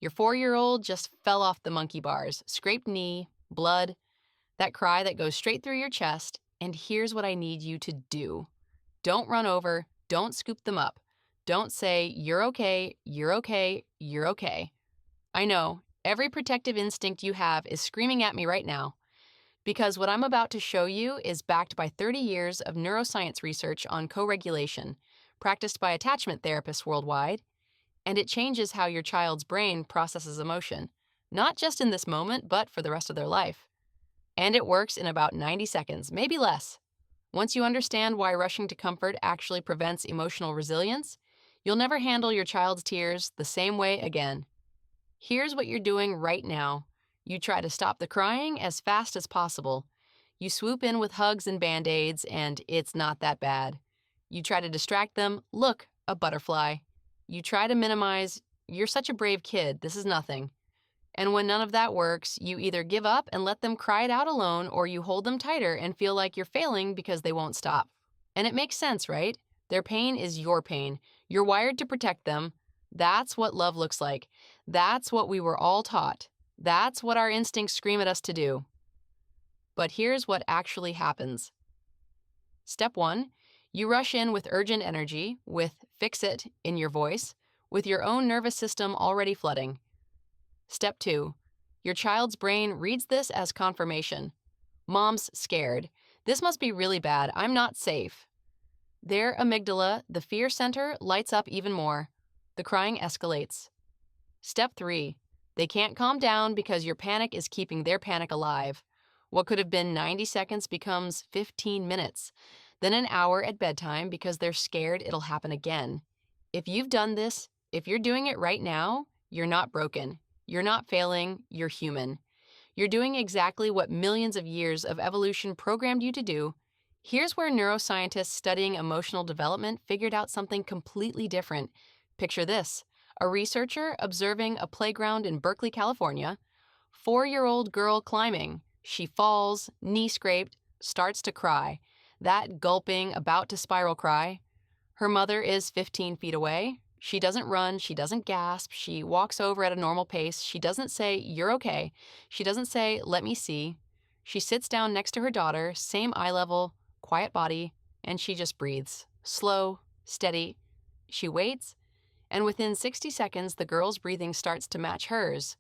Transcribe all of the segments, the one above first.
Your 4-year-old just fell off the monkey bars, scraped knee, blood, that cry that goes straight through your chest. And here's what I need you to do. Don't run over, don't scoop them up. Don't say, you're okay, you're okay, you're okay. I know, every protective instinct you have is screaming at me right now, because what I'm about to show you is backed by 30 years of neuroscience research on co-regulation, practiced by attachment therapists worldwide, and it changes how your child's brain processes emotion, not just in this moment, but for the rest of their life. And it works in about 90 seconds, maybe less. Once you understand why rushing to comfort actually prevents emotional resilience, you'll never handle your child's tears the same way again. Here's what you're doing right now. You try to stop the crying as fast as possible. You swoop in with hugs and band-aids, and it's not that bad. You try to distract them. Look, a butterfly. You try to minimize, you're such a brave kid, this is nothing. And when none of that works, you either give up and let them cry it out alone, or you hold them tighter and feel like you're failing because they won't stop. And it makes sense, right? Their pain is your pain. You're wired to protect them. That's what love looks like. That's what we were all taught. That's what our instincts scream at us to do. But here's what actually happens. Step 1, you rush in with urgent energy, with fix it in your voice, with your own nervous system already flooding. Step 2, your child's brain reads this as confirmation. Mom's scared. This must be really bad. I'm not safe. Their amygdala, the fear center, lights up even more. The crying escalates. Step 3, they can't calm down because your panic is keeping their panic alive. What could have been 90 seconds becomes 15 minutes, then an hour at bedtime because they're scared it'll happen again. If you've done this, if you're doing it right now, you're not broken. You're not failing, you're human. You're doing exactly what millions of years of evolution programmed you to do. Here's where neuroscientists studying emotional development figured out something completely different. Picture this, a researcher observing a playground in Berkeley, California, 4-year-old girl climbing. She falls, knee scraped, starts to cry. That gulping, about to spiral cry. Her mother is 15 feet away. She doesn't run, she doesn't gasp, she walks over at a normal pace. She doesn't say, you're okay. She doesn't say, let me see. She sits down next to her daughter, same eye level, quiet body, and she just breathes. Slow, steady. She waits, and within 60 seconds, the girl's breathing starts to match hers.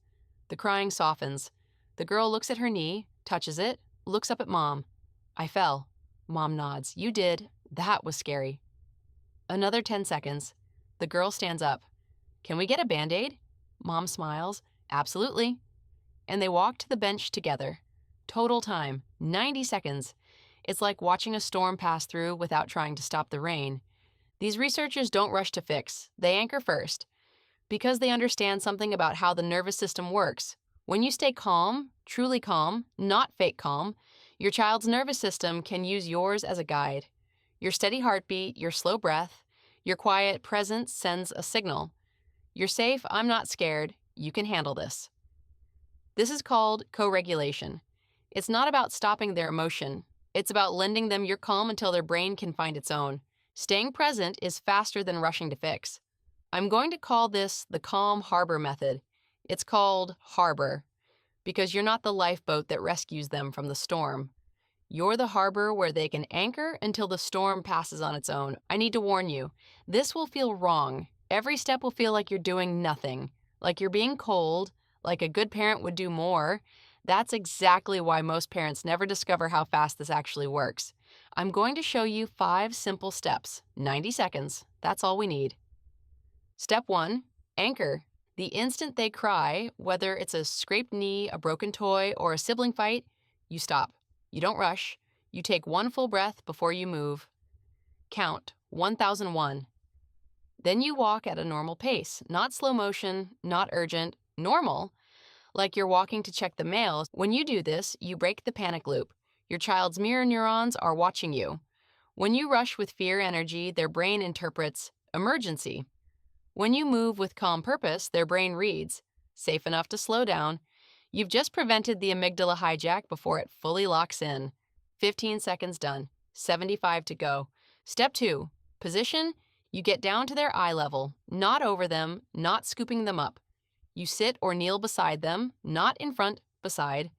The crying softens. The girl looks at her knee, touches it, looks up at Mom. I fell. Mom nods. You did. That was scary. Another 10 seconds. The girl stands up. Can we get a Band-Aid? Mom smiles. Absolutely. And they walk to the bench together. Total time, 90 seconds. It's like watching a storm pass through without trying to stop the rain. These researchers don't rush to fix. They anchor first, because they understand something about how the nervous system works. When you stay calm, truly calm, not fake calm, your child's nervous system can use yours as a guide. Your steady heartbeat, your slow breath, your quiet presence sends a signal. You're safe, I'm not scared, you can handle this. This is called co-regulation. It's not about stopping their emotion. It's about lending them your calm until their brain can find its own. Staying present is faster than rushing to fix. I'm going to call this the calm harbor method. It's called harbor because you're not the lifeboat that rescues them from the storm. You're the harbor where they can anchor until the storm passes on its own. I need to warn you, this will feel wrong. Every step will feel like you're doing nothing, like you're being cold, like a good parent would do more. That's exactly why most parents never discover how fast this actually works. I'm going to show you 5 simple steps, 90 seconds. That's all we need. Step 1, anchor. The instant they cry, whether it's a scraped knee, a broken toy, or a sibling fight, you stop. You don't rush. You take 1 full breath before you move. Count 1001. Then you walk at a normal pace, not slow motion, not urgent, normal, like you're walking to check the mail. When you do this, you break the panic loop. Your child's mirror neurons are watching you. When you rush with fear energy, their brain interprets emergency. When you move with calm purpose, their brain reads safe enough to slow down. You've just prevented the amygdala hijack before it fully locks in. 15 seconds done. 75 to go. Step 2, position. You get down to their eye level, not over them, not scooping them up. You sit or kneel beside them, not in front, beside,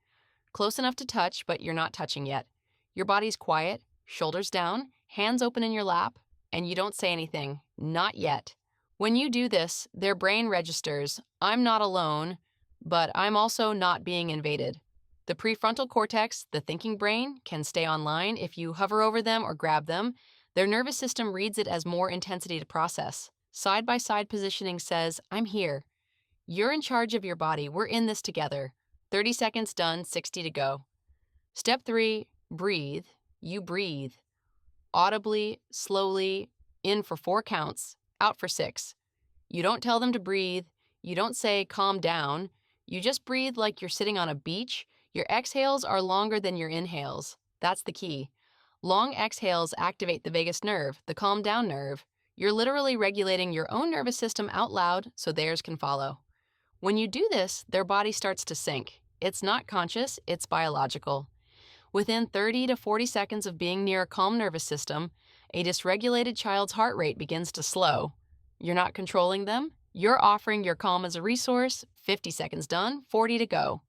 close enough to touch, but you're not touching yet. Your body's quiet, shoulders down, hands open in your lap, and you don't say anything, not yet. When you do this, their brain registers, I'm not alone, but I'm also not being invaded. The prefrontal cortex, the thinking brain, can stay online if you hover over them or grab them. Their nervous system reads it as more intensity to process. Side-by-side positioning says, I'm here. You're in charge of your body. We're in this together. 30 seconds done, 60 to go. Step 3, breathe. You breathe. Audibly, slowly, in for 4 counts, out for 6. You don't tell them to breathe. You don't say, calm down. You just breathe like you're sitting on a beach. Your exhales are longer than your inhales. That's the key. Long exhales activate the vagus nerve, the calm down nerve. You're literally regulating your own nervous system out loud so theirs can follow. When you do this, their body starts to sync. It's not conscious, it's biological. Within 30 to 40 seconds of being near a calm nervous system, a dysregulated child's heart rate begins to slow. You're not controlling them. You're offering your calm as a resource. 50 seconds done, 40 to go.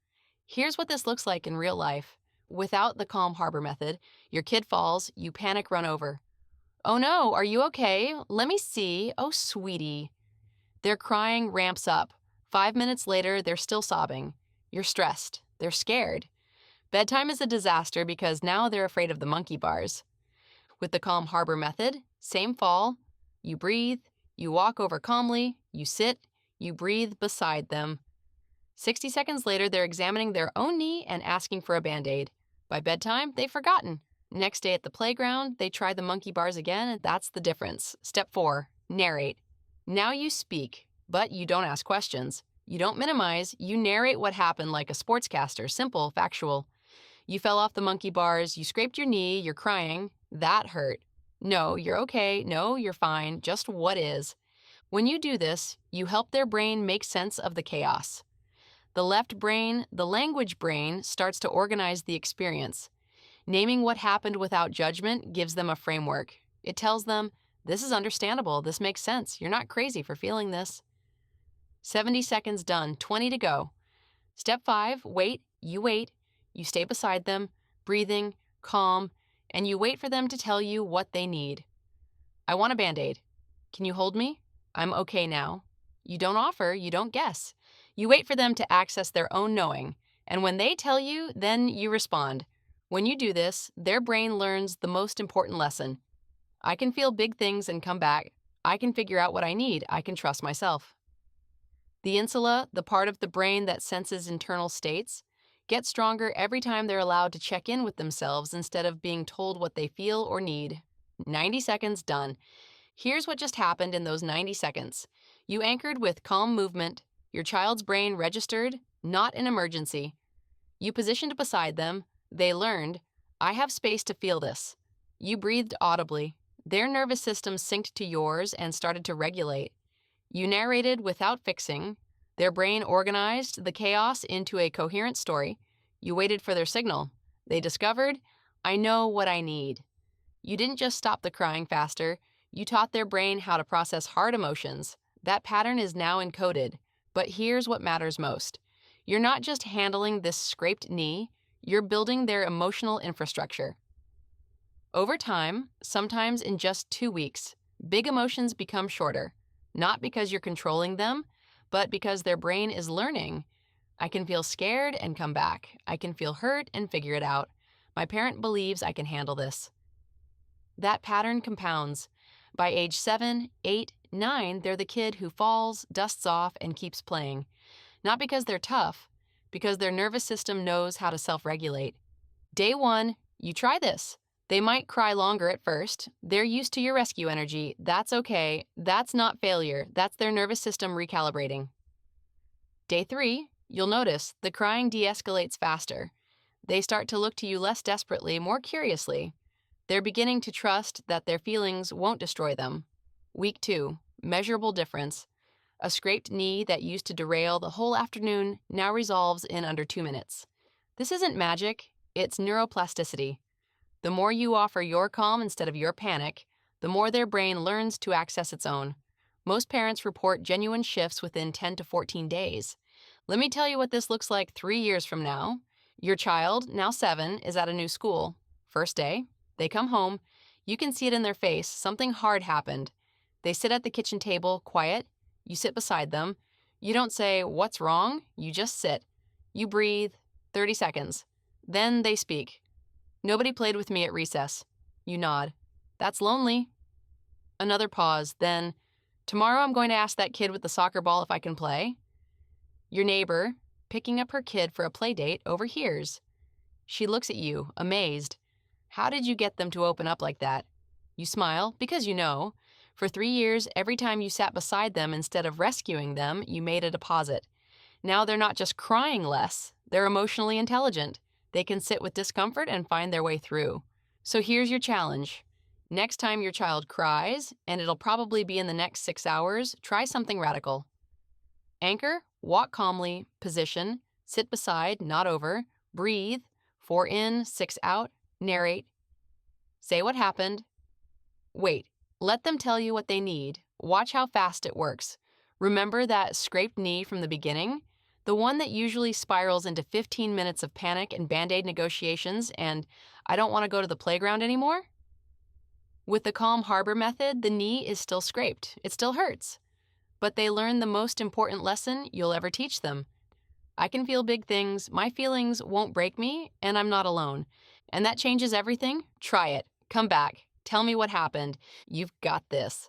Here's what this looks like in real life. Without the calm harbor method, your kid falls, you panic, run over. Oh no, are you okay? Let me see. Oh, sweetie. Their crying ramps up. 5 minutes later, they're still sobbing. You're stressed. They're scared. Bedtime is a disaster because now they're afraid of the monkey bars. With the calm harbor method, same fall. You breathe, you walk over calmly, you sit, you breathe beside them. 60 seconds later, they're examining their own knee and asking for a Band-Aid. By bedtime, they've forgotten. Next day at the playground, they try the monkey bars again, and that's the difference. Step 4, narrate. Now you speak, but you don't ask questions. You don't minimize, you narrate what happened like a sportscaster, simple, factual. You fell off the monkey bars, you scraped your knee, you're crying. That hurt. No, you're okay. No, you're fine. Just what is. When you do this, you help their brain make sense of the chaos. The left brain, the language brain, starts to organize the experience. Naming what happened without judgment gives them a framework. It tells them, this is understandable, this makes sense, you're not crazy for feeling this. 70 seconds done, 20 to go. Step 5, wait, you stay beside them, breathing, calm, and you wait for them to tell you what they need. I want a Band-Aid. Can you hold me? I'm okay now. You don't offer, you don't guess. You wait for them to access their own knowing, and when they tell you, then you respond. When you do this, their brain learns the most important lesson. I can feel big things and come back. I can figure out what I need. I can trust myself. The insula, the part of the brain that senses internal states, gets stronger every time they're allowed to check in with themselves instead of being told what they feel or need. 90 seconds done. Here's what just happened in those 90 seconds. You anchored with calm movement. Your child's brain registered, not an emergency. You positioned beside them. They learned, I have space to feel this. You breathed audibly. Their nervous system synced to yours and started to regulate. You narrated without fixing. Their brain organized the chaos into a coherent story. You waited for their signal. They discovered, I know what I need. You didn't just stop the crying faster. You taught their brain how to process hard emotions. That pattern is now encoded. But here's what matters most. You're not just handling this scraped knee. You're building their emotional infrastructure. Over time, sometimes in just 2 weeks, big emotions become shorter. Not because you're controlling them, but because their brain is learning. I can feel scared and come back. I can feel hurt and figure it out. My parent believes I can handle this. That pattern compounds. By age 7, 8, 9, they're the kid who falls, dusts off, and keeps playing. Not because they're tough, because their nervous system knows how to self-regulate. Day 1, you try this. They might cry longer at first. They're used to your rescue energy. That's okay. That's not failure. That's their nervous system recalibrating. Day 3, you'll notice the crying de-escalates faster. They start to look to you less desperately, more curiously. They're beginning to trust that their feelings won't destroy them. Week 2, measurable difference. A scraped knee that used to derail the whole afternoon now resolves in under 2 minutes. This isn't magic, it's neuroplasticity. The more you offer your calm instead of your panic, the more their brain learns to access its own. Most parents report genuine shifts within 10 to 14 days. Let me tell you what this looks like 3 years from now. Your child, now 7, is at a new school. First day, they come home. You can see it in their face. Something hard happened. They sit at the kitchen table, quiet. You sit beside them. You don't say, "What's wrong?" You just sit. You breathe, 30 seconds. Then they speak. "Nobody played with me at recess." You nod. "That's lonely." Another pause, then, "Tomorrow I'm going to ask that kid with the soccer ball if I can play." Your neighbor, picking up her kid for a play date, overhears. She looks at you, amazed. How did you get them to open up like that? You smile, because you know. For 3 years, every time you sat beside them instead of rescuing them, you made a deposit. Now they're not just crying less, they're emotionally intelligent. They can sit with discomfort and find their way through. So here's your challenge. Next time your child cries, and it'll probably be in the next 6 hours, try something radical. Anchor, walk calmly, position, sit beside, not over, breathe, 4 in, 6 out, narrate, say what happened, wait, let them tell you what they need, watch how fast it works. Remember that scraped knee from the beginning? The one that usually spirals into 15 minutes of panic and Band-Aid negotiations and "I don't want to go to the playground anymore"? With the Calm Harbor method, the knee is still scraped. It still hurts. But they learn the most important lesson you'll ever teach them. I can feel big things, my feelings won't break me, and I'm not alone. And that changes everything. Try it. Come back. Tell me what happened. You've got this.